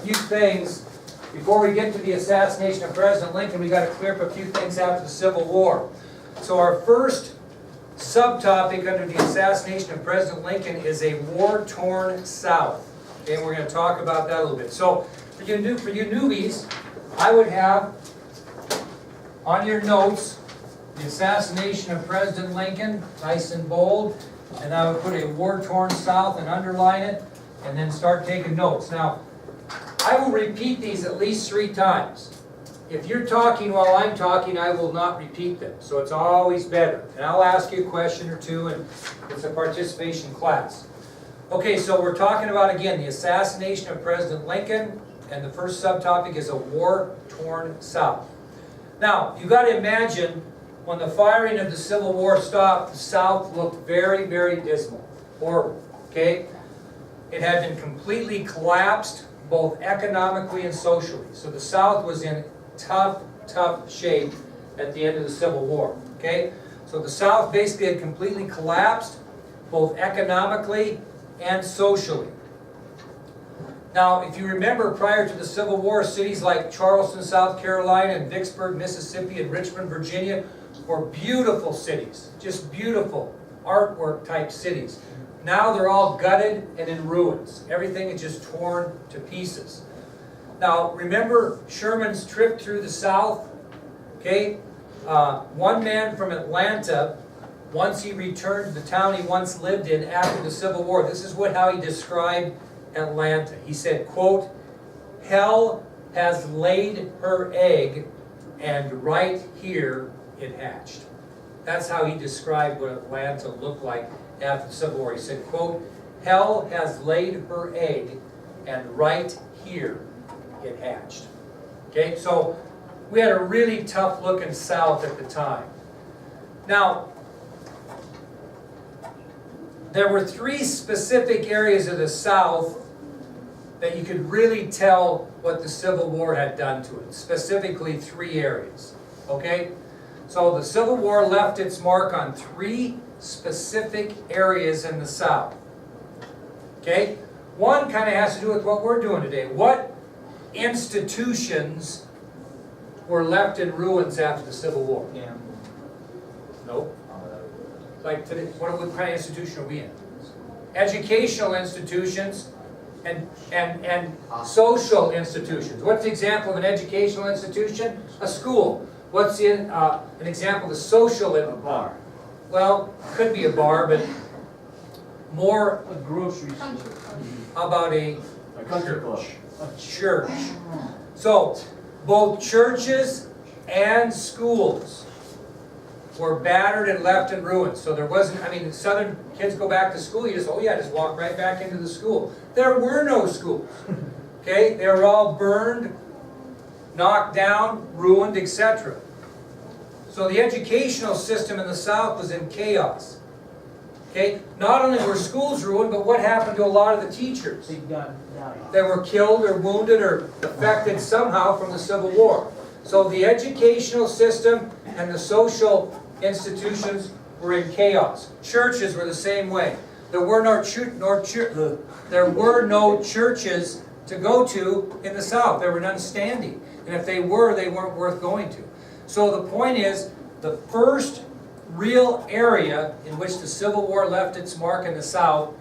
few things. Before we get to the assassination of President Lincoln, we got to clear up a few things after the Civil War. So our first subtopic under the assassination of President Lincoln is a war-torn South. Okay, and we're going to talk about that a little bit. So for you newbies, I would have on your notes the assassination of President Lincoln, nice and bold, and I would put a war-torn South and underline it, and then start taking notes. Now, I will repeat these at least 3 times. If you're talking while I'm talking, I will not repeat them. So it's always better. And I'll ask you a question or two, and it's a participation class. Okay, so we're talking about, again, the assassination of President Lincoln, and the first subtopic is a war-torn South. Now, you've got to imagine when the firing of the Civil War stopped, the South looked very, very dismal, horrible, okay? It had been completely collapsed, both economically and socially. So the South was in tough shape at the end of the Civil War, okay? So the South basically had completely collapsed, both economically and socially. Now, if you remember, prior to the Civil War, cities like Charleston, South Carolina, and Vicksburg, Mississippi, and Richmond, Virginia, were beautiful cities, just beautiful artwork type cities. Now they're all gutted and in ruins. Everything is just torn to pieces. Now, remember Sherman's trip through the South? Okay, one man from Atlanta, once he returned to the town he once lived in after the Civil War, this is how he described Atlanta. He said, quote, "Hell has laid her egg, and right here it hatched." That's how he described what Atlanta looked like after the Civil War. He said, quote, "Hell has laid her egg, and right here it hatched." Okay, so we had a really tough looking South at the time. Now, there were 3 specific areas of the South that you could really tell what the Civil War had done to it. Specifically 3 areas, okay? So the Civil War left its mark on 3 specific areas in the South. Okay? One kind of has to do with what we're doing today. What institutions were left in ruins after the Civil War? Yeah. Nope. Like today, what kind of institution are we in? Educational institutions and social institutions. What's the example of an educational institution? A school. What's an example of a social? A bar. Well, could be a bar, but more. A grocery store. How about a country club. A church. So, both churches and schools were battered and left in ruins. So there wasn't, I mean, Southern kids go back to school, you just, oh yeah, just walk right back into the school. There were no schools. Okay, they were all burned, knocked down, ruined, etc. So the educational system in the South was in chaos. Okay, not only were schools ruined, but what happened to a lot of the teachers? They were killed or wounded or affected somehow from the Civil War. So the educational system and the social institutions were in chaos. Churches were the same way. There were no churches to go to in the South. There were none standing. And if they were, they weren't worth going to. So the point is, the first real area in which the Civil War left its mark in the South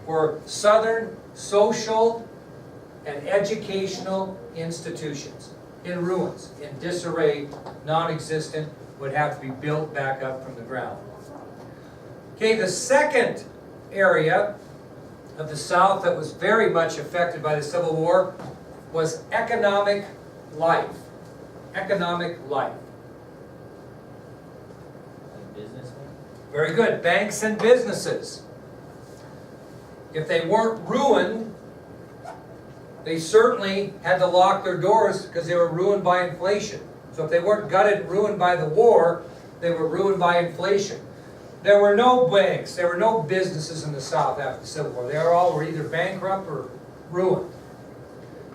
were Southern social and educational institutions in ruins, in disarray, non-existent, would have to be built back up from the ground. Okay, the second area of the South that was very much affected by the Civil War was economic life. Economic life. Like business? Very good. Banks and businesses. If they weren't ruined, they certainly had to lock their doors because they were ruined by inflation. So if they weren't gutted and ruined by the war, they were ruined by inflation. There were no banks, there were no businesses in the South after the Civil War. They were either bankrupt or ruined.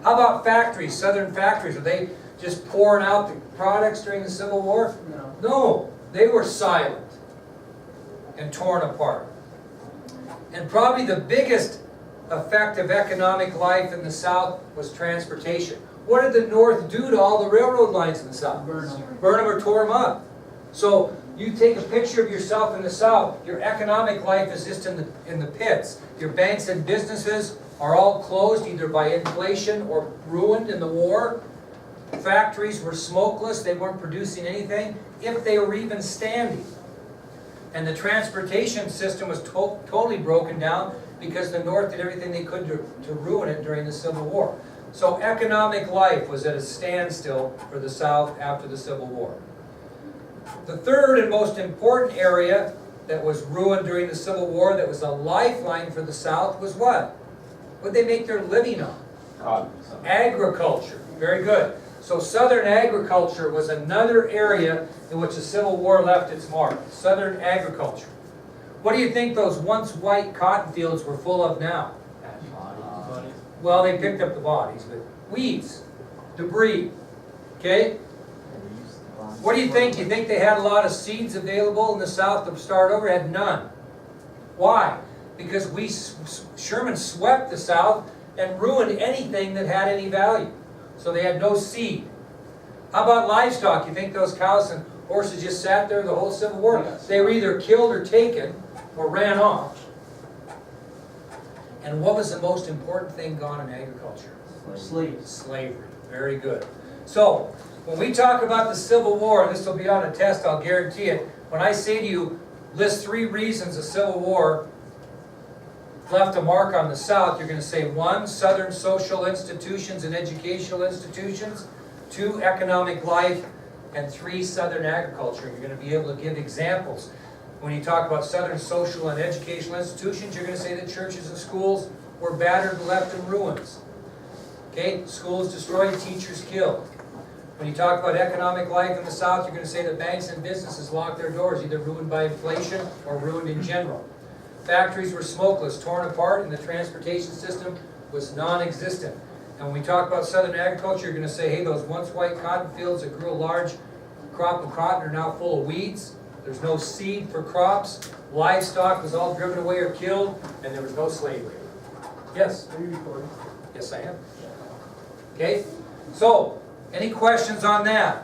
How about factories, Southern factories? Were they just pouring out the products during the Civil War? No. No, they were silent and torn apart. And probably the biggest effect of economic life in the South was transportation. What did the North do to all the railroad lines in the South? Burn them. Burn them or tore them up. So you take a picture of yourself in the South, your economic life is just in the pits. Your banks and businesses are all closed either by inflation or ruined in the war. Factories were smokeless, they weren't producing anything, if they were even standing. And the transportation system was totally broken down because the North did everything they could to ruin it during the Civil War. So economic life was at a standstill for the South after the Civil War. The third and most important area that was ruined during the Civil War, that was a lifeline for the South, was what? What did they make their living on? Cotton. Agriculture. Very good. So Southern agriculture was another area in which the Civil War left its mark. Southern agriculture. What do you think those once white cotton fields were full of now? Well, they picked up the bodies, but weeds, debris. Okay? What do you think? You think they had a lot of seeds available in the South to start over? Had none. Why? Because Sherman swept the South and ruined anything that had any value. So they had no seed. How about livestock? You think those cows and horses just sat there the whole Civil War? Yes. They were either killed or taken or ran off. And what was the most important thing gone in agriculture? Slaves. Slavery. Very good. So, when we talk about the Civil War, this will be on a test, I'll guarantee it. When I say to you, list 3 reasons the Civil War left a mark on the South, you're going to say 1, Southern social institutions and educational institutions, 2, economic life, and 3, Southern agriculture. You're going to be able to give examples. When you talk about Southern social and educational institutions, you're going to say that churches and schools were battered and left in ruins. Okay, schools destroyed, teachers killed. When you talk about economic life in the South, you're going to say that banks and businesses locked their doors, either ruined by inflation or ruined in general. Factories were smokeless, torn apart, and the transportation system was non-existent. And when we talk about Southern agriculture, you're going to say, hey, those once white cotton fields that grew a large crop of cotton are now full of weeds. There's no seed for crops. Livestock was all driven away or killed, and there was no slavery. Yes? Are you recording? Yes, I am. Okay? So, any questions on that?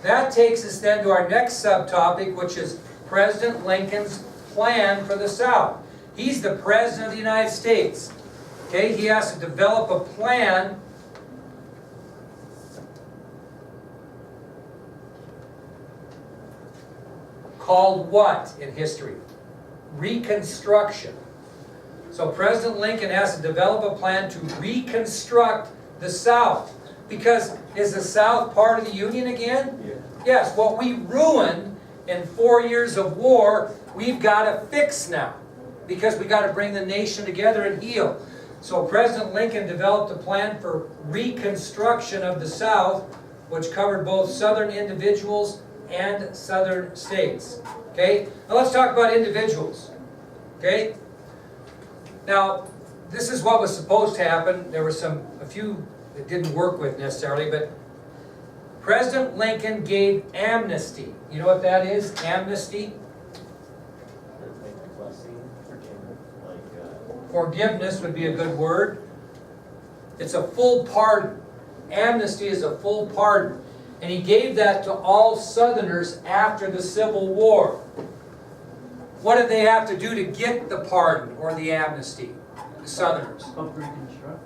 That takes us then to our next subtopic, which is President Lincoln's plan for the South. He's the President of the United States. Okay? He has to develop a plan called what in history? Reconstruction. So President Lincoln has to develop a plan to reconstruct the South. Because is the South part of the Union again? Yeah. Yes, what we ruined in 4 years of war, we've got to fix now. Because we got to bring the nation together and heal. So President Lincoln developed a plan for reconstruction of the South, which covered both Southern individuals and Southern states. Okay? Now let's talk about individuals. Okay? Now, this is what was supposed to happen. There were a few that didn't work with necessarily, but President Lincoln gave amnesty. You know what that is? Amnesty? Forgiveness would be a good word. It's a full pardon. Amnesty is a full pardon. And he gave that to all Southerners after the Civil War. What did they have to do to get the pardon or the amnesty? The Southerners. Reconstruct.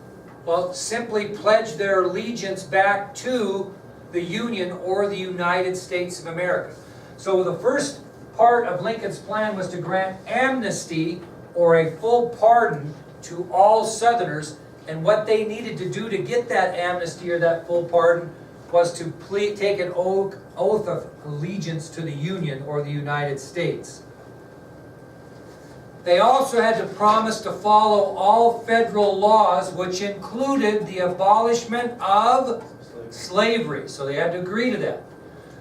Well, simply pledge their allegiance back to the Union or the United States of America. So the first part of Lincoln's plan was to grant amnesty or a full pardon to all Southerners, and what they needed to do to get that amnesty or that full pardon was to take an oath of allegiance to the Union or the United States. They also had to promise to follow all federal laws, which included the abolishment of slavery. So they had to agree to that.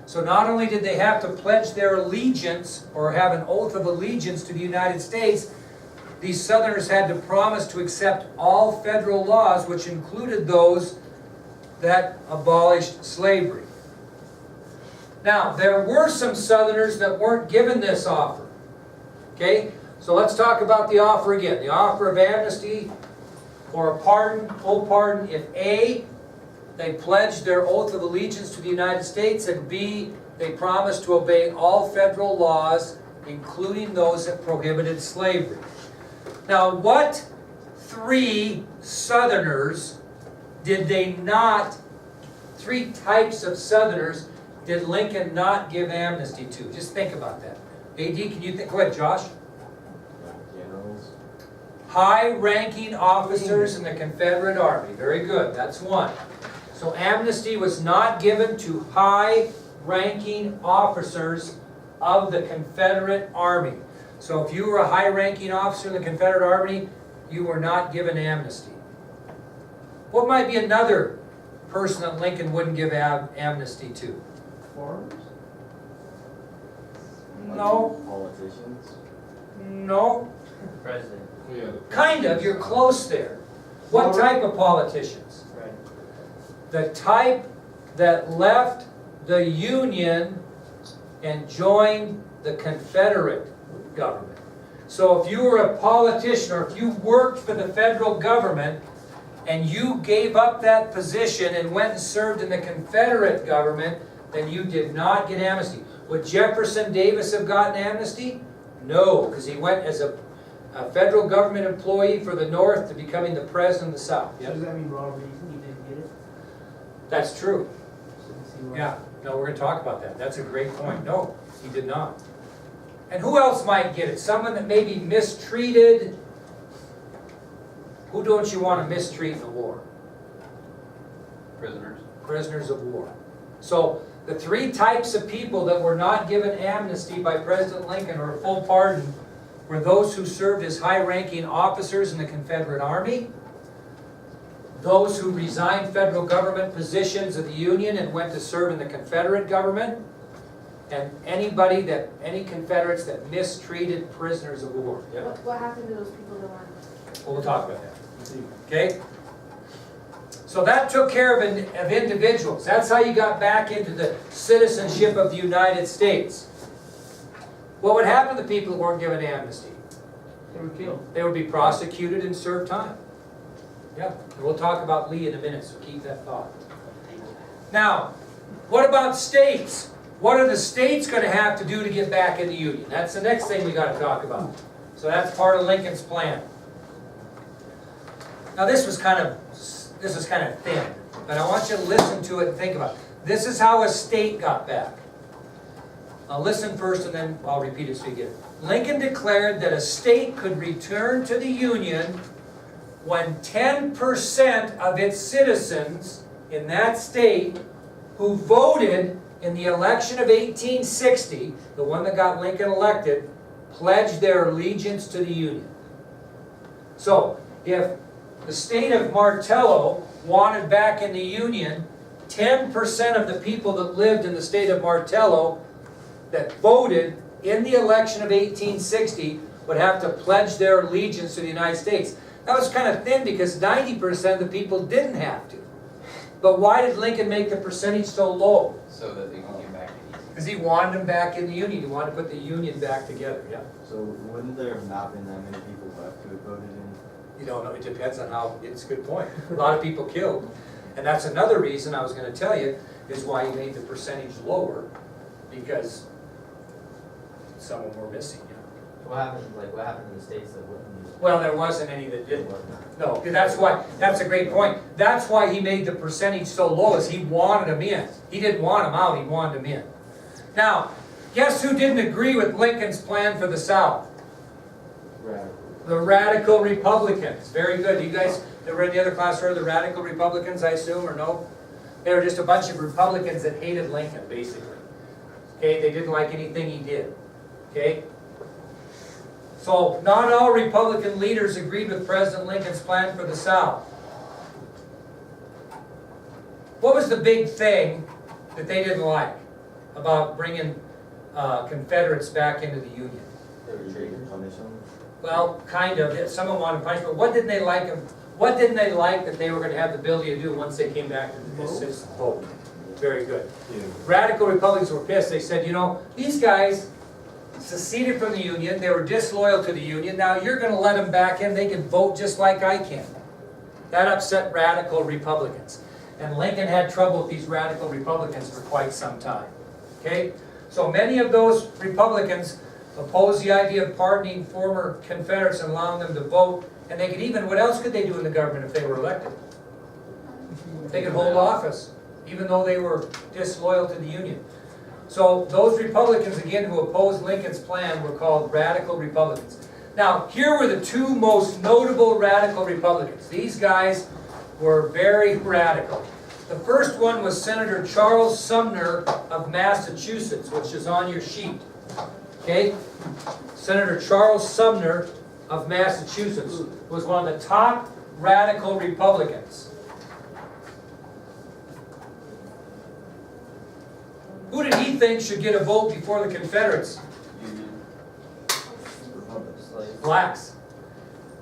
So not only did they have to pledge their allegiance or have an oath of allegiance to the United States, these Southerners had to promise to accept all federal laws, which included those that abolished slavery. Now, there were some Southerners that weren't given this offer. Okay? So let's talk about the offer again. The offer of amnesty or a pardon, full pardon, if A, they pledged their oath of allegiance to the United States, and B, they promised to obey all federal laws, including those that prohibited slavery. Now, what three Southerners did they not, three types of Southerners did Lincoln not give amnesty to? Just think about that. AD, can you think? Go ahead, Josh. Generals. High-ranking officers in the Confederate Army. Very good, that's one. So amnesty was not given to high-ranking officers of the Confederate Army. So if you were a high-ranking officer in the Confederate Army, you were not given amnesty. What might be another person that Lincoln wouldn't give amnesty to? Foreigners? No. Politicians. No. President. Yeah. Kind of, you're close there. What type of politicians? Right. The type that left the Union and joined the Confederate government. So if you were a politician or if you worked for the federal government and you gave up that position and went and served in the Confederate government, then you did not get amnesty. Would Jefferson Davis have gotten amnesty? No, because he went as a federal government employee for the North to becoming the president of the South. So does that mean Ronald Reagan, he didn't get it? That's true. So is he right? Yeah, no, we're going to talk about that. That's a great point. No, he did not. And who else might get it? Someone that may be mistreated. Who don't you want to mistreat in the war? Prisoners. Prisoners of war. So the three types of people that were not given amnesty by President Lincoln or a full pardon were those who served as high-ranking officers in the Confederate Army, those who resigned federal government positions of the Union and went to serve in the Confederate government, and any Confederates that mistreated prisoners of war. Yep. What happened to those people that weren't? Well, we'll talk about that. Okay? So that took care of individuals. That's how you got back into the citizenship of the United States. What would happen to the people that weren't given amnesty? They were killed. They would be prosecuted and serve time. Yeah, and we'll talk about Lee in a minute, so keep that thought. Now, what about states? What are the states going to have to do to get back in the Union? That's the next thing we got to talk about. So that's part of Lincoln's plan. Now this was kind of thin, but I want you to listen to it and think about it. This is how a state got back. Now listen first and then I'll repeat it so you get it. Lincoln declared that a state could return to the Union when 10% of its citizens in that state who voted in the election of 1860, the one that got Lincoln elected, pledged their allegiance to the Union. So, if the state of Martello wanted back in the Union, 10% of the people that lived in the state of Martello that voted in the election of 1860 would have to pledge their allegiance to the United States. That was kind of thin because 90% of the people didn't have to. But why did Lincoln make the percentage so low? So that they can get back to easy. Because he wanted them back in the Union. He wanted to put the Union back together. Yeah. So wouldn't there have not been that many people left who had voted in? You don't know. It depends on how. It's a good point. A lot of people killed. And that's another reason I was going to tell you is why he made the percentage lower, because some of them were missing. You know. What happened in the states that wouldn't use it? Well, there wasn't any that didn't. It was not. No, that's why. That's a great point. That's why he made the percentage so low, is he wanted them in. He didn't want them out. He wanted them in. Now, guess who didn't agree with Lincoln's plan for the South? Radical. The Radical Republicans. Very good. You guys that were in the other class heard of the Radical Republicans, I assume, or no? They were just a bunch of Republicans that hated Lincoln, basically. Okay, they didn't like anything he did. Okay? So, not all Republican leaders agreed with President Lincoln's plan for the South. What was the big thing that they didn't like about bringing Confederates back into the Union? They were trying to punish them. Well, kind of. Some of them wanted punishment. What didn't they like? What didn't they like that they were going to have the ability to do once they came back to the citizen vote? Very good. Yeah. Radical Republicans were pissed. They said, you know, these guys seceded from the Union, they were disloyal to the Union, now you're gonna let them back in, they can vote just like I can. That upset radical Republicans. And Lincoln had trouble with these radical Republicans for quite some time. Okay? So many of those Republicans opposed the idea of pardoning former Confederates and allowing them to vote. And they could even, what else could they do in the government if they were elected? They could hold office, even though they were disloyal to the Union. So those Republicans, again, who opposed Lincoln's plan were called radical Republicans. Now, here were the two most notable radical Republicans. These guys were very radical. The first one was Senator Charles Sumner of Massachusetts, which is on your sheet. Okay? Senator Charles Sumner of Massachusetts was one of the top radical Republicans. Who did he think should get a vote before the Confederates? Union. Republic. Slaves. Blacks.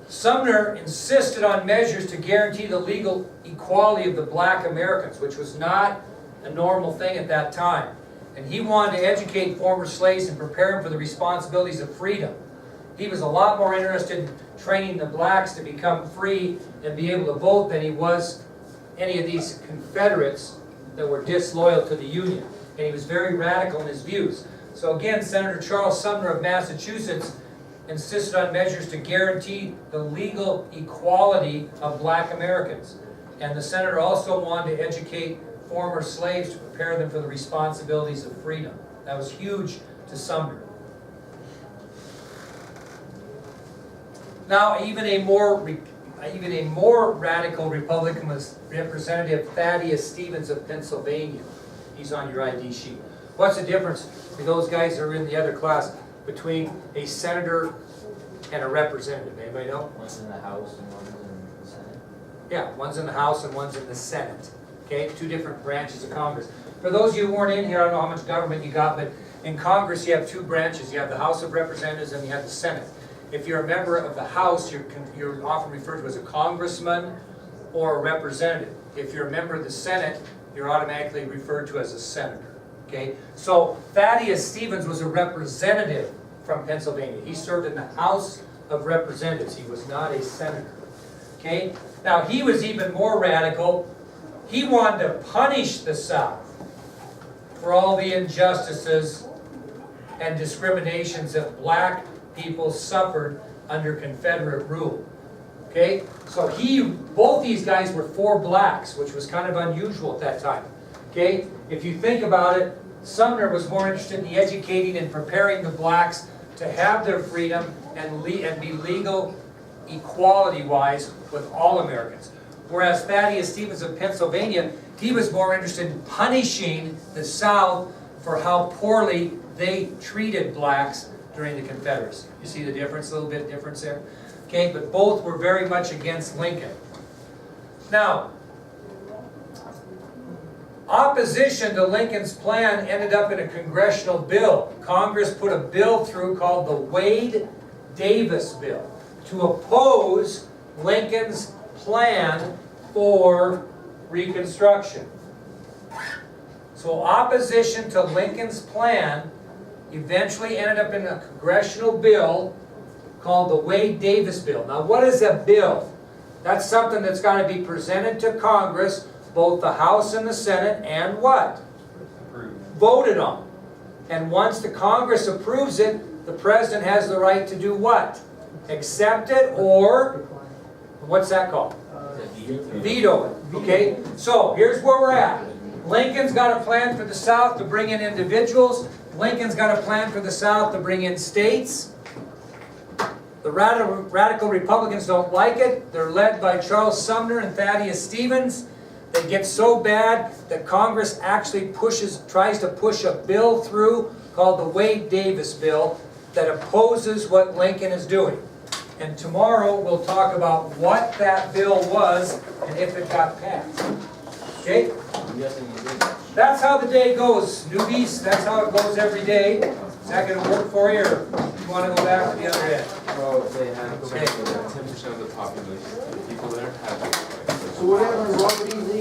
Sumner insisted on measures to guarantee the legal equality of the black Americans, which was not a normal thing at that time. And he wanted to educate former slaves and prepare them for the responsibilities of freedom. He was a lot more interested in training the blacks to become free and be able to vote than he was any of these Confederates that were disloyal to the Union. And he was very radical in his views. So again, Senator Charles Sumner of Massachusetts insisted on measures to guarantee the legal equality of black Americans. And the senator also wanted to educate former slaves to prepare them for the responsibilities of freedom. That was huge to Sumner. Now, even a more radical Republican was Representative Thaddeus Stevens of Pennsylvania. He's on your ID sheet. What's the difference for those guys who are in the other class between a senator and a representative? Anybody know? One's in the House and one's in the Senate. Yeah, one's in the House and one's in the Senate. Okay, two different branches of Congress. For those of you who weren't in here, I don't know how much government you got, but in Congress you have two branches. You have the House of Representatives and you have the Senate. If you're a member of the House, you're often referred to as a congressman or a representative. If you're a member of the Senate, you're automatically referred to as a senator. Okay, so Thaddeus Stevens was a representative from Pennsylvania. He served in the House of Representatives. He was not a senator. Okay, now he was even more radical. He wanted to punish the South for all the injustices and discriminations that black people suffered under Confederate rule. Okay, so both these guys were for blacks, which was kind of unusual at that time. Okay, if you think about it, Sumner was more interested in educating and preparing the blacks to have their freedom and be legal equality-wise with all Americans. Whereas Thaddeus Stevens of Pennsylvania, he was more interested in punishing the South for how poorly they treated blacks during the Confederacy. You see the difference, a little bit difference there? Okay, but both were very much against Lincoln. Now, opposition to Lincoln's plan ended up in a congressional bill. Congress put a bill through called the Wade-Davis bill to oppose Lincoln's plan for Reconstruction. So opposition to Lincoln's plan eventually ended up in a congressional bill called the Wade-Davis bill. Now, what is a bill? That's something that's got to be presented to Congress, both the House and the Senate, and what? Voted on. And once the Congress approves it, the President has the right to do what? Accept it, or what's that called? Veto it. Okay? So, here's where we're at. Lincoln's got a plan for the South to bring in individuals. Lincoln's got a plan for the South to bring in states. The radical Republicans don't like it. They're led by Charles Sumner and Thaddeus Stevens. They get so bad that Congress actually tries to push a bill through called the Wade-Davis bill that opposes what Lincoln is doing. And tomorrow we'll talk about what that bill was and if it got passed. Okay? That's how the day goes, newbies. That's how it goes every day. Is that going to work for you, or you want to go back to the other end? Well, they have Okay. 10% of the population, the people there have. So what happened to Robert E. Lee?